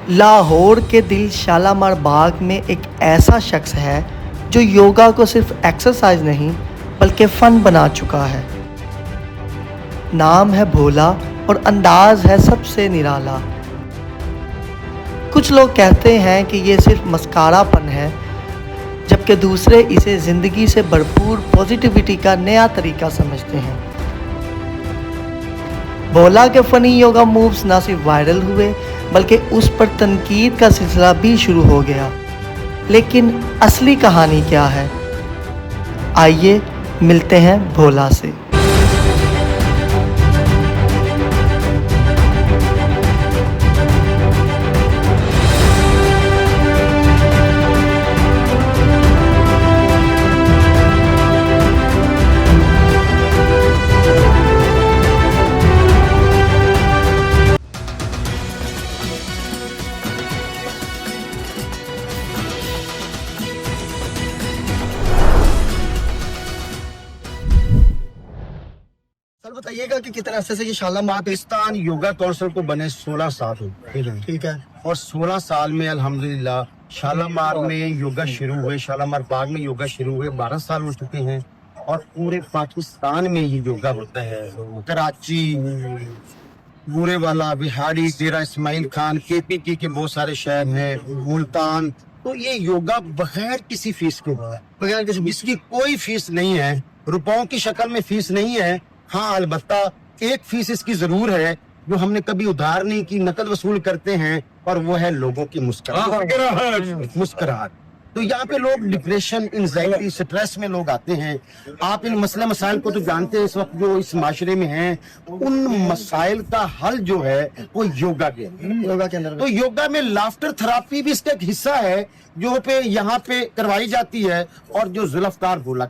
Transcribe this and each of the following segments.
लाहौर के दिल शालामार बाग में एक ऐसा शख्स है जो योगा को सिर्फ एक्सरसाइज नहीं बल्कि फ़न बना चुका है। नाम है भोला और अंदाज है सबसे निराला। कुछ लोग कहते हैं कि ये सिर्फ मस्कारापन है, जबकि दूसरे इसे ज़िंदगी से भरपूर पॉजिटिविटी का नया तरीका समझते हैं। भोला के फ़नी योगा मूव्स ना सिर्फ वायरल हुए बल्कि उस पर तनकीद का सिलसिला भी शुरू हो गया। लेकिन असली कहानी क्या है? आइए मिलते हैं भोला से। सर बताइएगा कि कितने अरसे से ये शालामार पाकिस्तान योगा काउंसिल को बने 16 साल हो गए। ठीक है। और 16 साल में अल्हम्दुलिल्लाह शालामार में योगा शुरू हुए, शालामार बाग में योगा शुरू हुए 12 साल हो चुके हैं और पूरे पाकिस्तान में ये योगा होता है। कराची, बूरे वाला, बिहाड़ी, डेरा इस्माइल खान, KPK के बहुत सारे शहर हैं, मुल्तान। तो ये योगा बगैर किसी फीस के हुआ है, बगैर किसी, इसकी कोई फीस नहीं है, रुपयों की शक्ल में फीस नहीं है। हाँ अलबत्ता एक फीस इसकी जरूर है जो हमने कभी उधार नहीं की, नकद वसूल करते हैं, और वो है लोगों की मुस्कुराहट। तो यहाँ पे लोग डिप्रेशन, एंजाइटी, स्ट्रेस में लोग आते हैं। आप इन मसले मसाइल को तो जानते हैं इस वक्त जो इस माशरे में हैं, उन मसाइल का हल जो है वो योगा के अंदर। तो योगा में लाफ्टर थेरापी भी इसका एक हिस्सा है जो पे यहाँ पे करवाई जाती है, और जो जुल्फकार बोला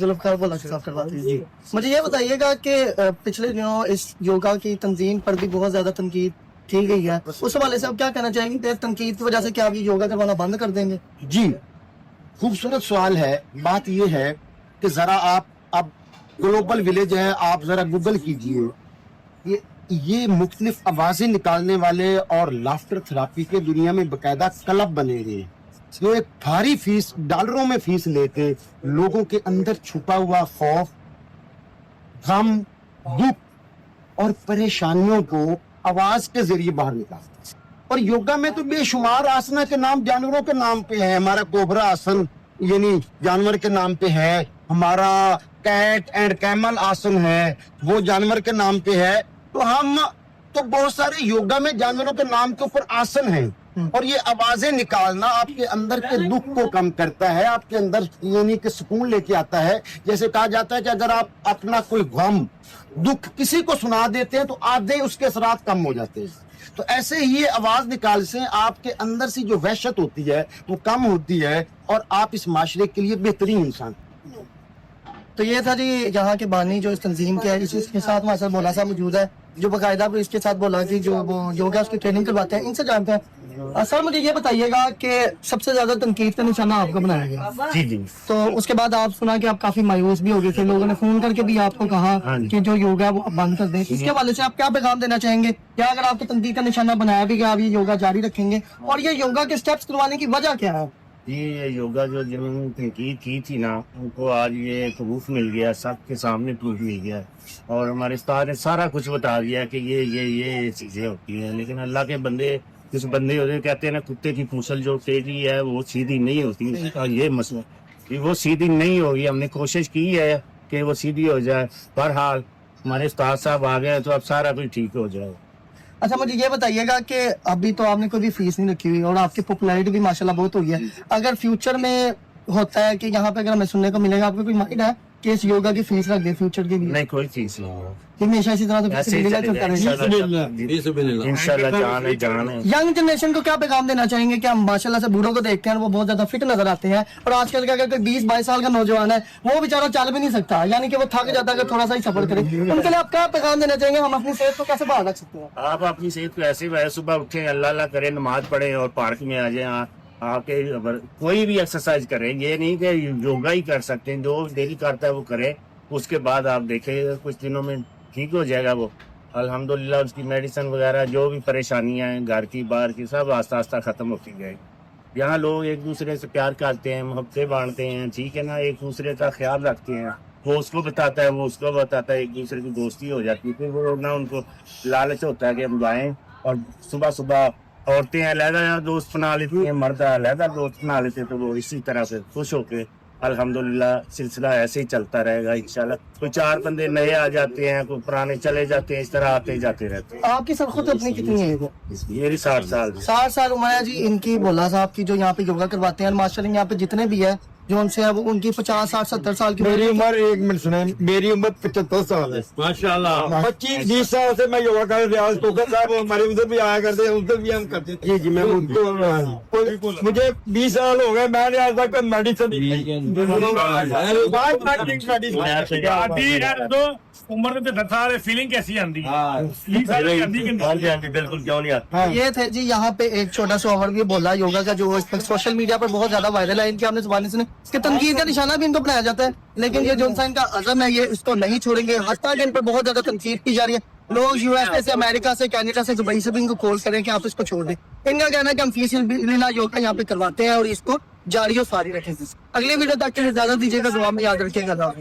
करवाते हैं। जी मुझे ये बताइएगा कि पिछले दिनों इस योगा की तंजीम पर भी बहुत ज्यादा तनकीद की गई है, उस हवाले से आप क्या कहना चाहेंगे? तनकीद की वजह से क्या आप ये योगा करवाना बंद कर देंगे? जी खूबसूरत सवाल है। बात ये है कि जरा आप अब ग्लोबल विलेज है, आप जरा गूगल कीजिए, ये मुख्तलिफ आवाजें निकालने वाले और लाफ्टर थेरापी के दुनिया में बकायदा क्लब बने हुए हैं जो एक भारी फीस, डॉलरों में फीस लेके लोगों के अंदर छुपा हुआ खौफ, गम, दुख और परेशानियों को आवाज के जरिए बाहर निकालते हैं। और योगा में तो बेशुमार आसना के नाम जानवरों के नाम पे है। हमारा कोबरा आसन यानी जानवर के नाम पे है, हमारा कैट एंड कैमल आसन है वो जानवर के नाम पे है। तो हम तो बहुत सारे योगा में जानवरों के नाम के ऊपर आसन हैं, और ये आवाजें निकालना आपके अंदर के दुख को कम करता है, आपके अंदर यानी कि सुकून लेके आता है। जैसे कहा जाता है कि अगर आप अपना कोई गम, दुख किसी को सुना देते हैं तो आधे उसके असरात कम हो जाते हैं। तो ऐसे ही ये आवाज निकाल से आपके अंदर से जो वहशत होती है वो कम होती है, और आप इस माशरे के लिए बेहतरीन इंसान। तो ये था जी यहाँ के बानी जो इस तंजीम के है। इसके साथ हमारे साथ मौला साहब मौजूद है जो बाकायदा इसके साथ बोला कि जो वो योगा उसकी ट्रेनिंग करवाते हैं, इनसे जानते हैं। सर मुझे ये बताइएगा कि सबसे ज्यादा तनकीद का निशाना आपको बनाया गया। जी। तो उसके बाद आप सुना कि आप काफी मायूस भी हो गए थे, लोगों ने फोन करके भी आपको कहा कि जो योगा है वो आप बंद कर दें। इसके हवाले से आप क्या पैगाम देना चाहेंगे? क्या अगर आपको तनकीद का निशाना बनाया भी गया, आप ये योगा जारी रखेंगे? और ये योगा के स्टेप्स करवाने की वजह क्या है? ये योगा जो जिन्होंने तनकीद की थी ना, उनको आज ये प्रूफ मिल गया, सबके सामने प्रूफ मिल गया, और हमारे उस्ताद ने सारा कुछ बता दिया कि ये चीजें होती हैं। लेकिन अल्लाह के बंदे, जिस बंदे होते कहते हैं ना, कुत्ते की पूंछल जो टेढ़ी है वो सीधी नहीं होती, इसका ये मसला कि वो सीधी नहीं होगी। हमने कोशिश की है कि वो सीधी हो जाए, बहरहाल हमारे उस्ताद साहब आ गए तो अब सारा कुछ ठीक हो जाए। अच्छा मुझे ये बताइएगा कि अभी तो आपने कोई भी फीस नहीं रखी हुई और आपकी पॉपुलैरिटी भी माशाल्लाह बहुत हुई है। अगर फ्यूचर में होता है कि यहाँ पे अगर हमें सुनने को मिलेगा, आपको कोई माइंड है कि इस योगा की फीस रख दे फ्यूचर के लिए? नहीं, कोई फीस नहीं है, हमेशा इसी तरह इंशाल्लाह। जान है। यंग जनरेशन को क्या पैगाम देना चाहेंगे कि हम माशाल्लाह से बूढ़ों को देखते हैं वो बहुत ज्यादा फिट नजर आते हैं, और आजकल का अगर कोई 20-22 साल का नौजवान है वो बेचारा चल भी नहीं सकता, यानी कि वो थक जाता है अगर थोड़ा सा ही सफर करे, उनके लिए आप क्या पैगाम देना चाहेंगे? हम अपनी सेहत को कैसे बहाल रख सकते हैं? आप अपनी सेहत को ऐसे सुबह उठे, अल्लाह अल्लाह करें, नमाज पढ़े और पार्क में आ जाए, आके कोई भी एक्सरसाइज करें। ये नहीं कि योगा ही कर सकते हैं, जो डेली करता है वो करे, उसके बाद आप देखें कुछ दिनों में ठीक हो जाएगा वो। अल्हम्दुलिल्लाह उसकी मेडिसिन वगैरह जो भी परेशानियां हैं घर की बाहर की सब आस्ता आस्ता ख़त्म होती गई। यहाँ लोग एक दूसरे से प्यार करते हैं, मोहब्बतें बांटते हैं, ठीक है ना, एक दूसरे का ख्याल रखते हैं। वो उसको बताता है, वो उसको बताता है, एक दूसरे की दोस्ती हो जाती है। फिर वो ना उनको लालच होता है कि हम जाएं, और सुबह सुबह औरतें अलहदा दोस्त बना लेती हैं, मर्द अलहदा दोस्त बना लेते हैं। तो वो इसी तरह से खुश होके अल्हम्दुलिल्लाह सिलसिला ऐसे ही चलता रहेगा इंशाल्लाह। कोई 4 बंदे नए आ जाते हैं, कोई पुराने चले जाते हैं, इस तरह आते जाते रहते हैं। आपकी सब खुद अपनी कितनी है? ये 60 साल 60 साल उम्र है जी इनकी। बोला साहब की जो यहाँ पे योगा करवाते हैं माशाल्लाह, यहाँ पे जितने भी है जो उनसे है वो उनकी 50, 60, 70 साल की मेरी उम्र, एक मिनट सुने, मेरी उम्र 75 साल है माशाल्लाह। 25-20 साल से मैं योगा कर रहा हूँ। टोकर साहब हमारे उधर भी आया करते हैं, उधर भी हम करते थे। जी जी मैं मुझे 20 साल हो गए, मैंने आज तक मेडिसिन उम्र में 10 साल फीलिंग कैसी आती है? बिल्कुल क्यों नहीं आता। ये थे जी यहाँ पे एक छोटा सा ओवरव्यू बोला योगा का, जो इस पर सोशल मीडिया पर बहुत ज्यादा वायरल है। इनके आपने जुबानी सुने कि तनकीद का निशाना भी इनको बनाया जाता है, लेकिन ये जो इनका अज़म है ये इसको नहीं छोड़ेंगे। हत्ता कि इन पर बहुत ज्यादा तनकीद की जा रही है। लोग यूएसए से, अमेरिका से, कनाडा से, दुबई से भी इनको कॉल करें कि आप इसको छोड़ दें। इनका कहना है कि हम फीस बिना योगा यहाँ पे करवाते हैं और इसको जारी और सारी रखेंगे। अगले वीडियो तक के लिए इजाजत दीजिएगा, दुआ में याद रखिएगा।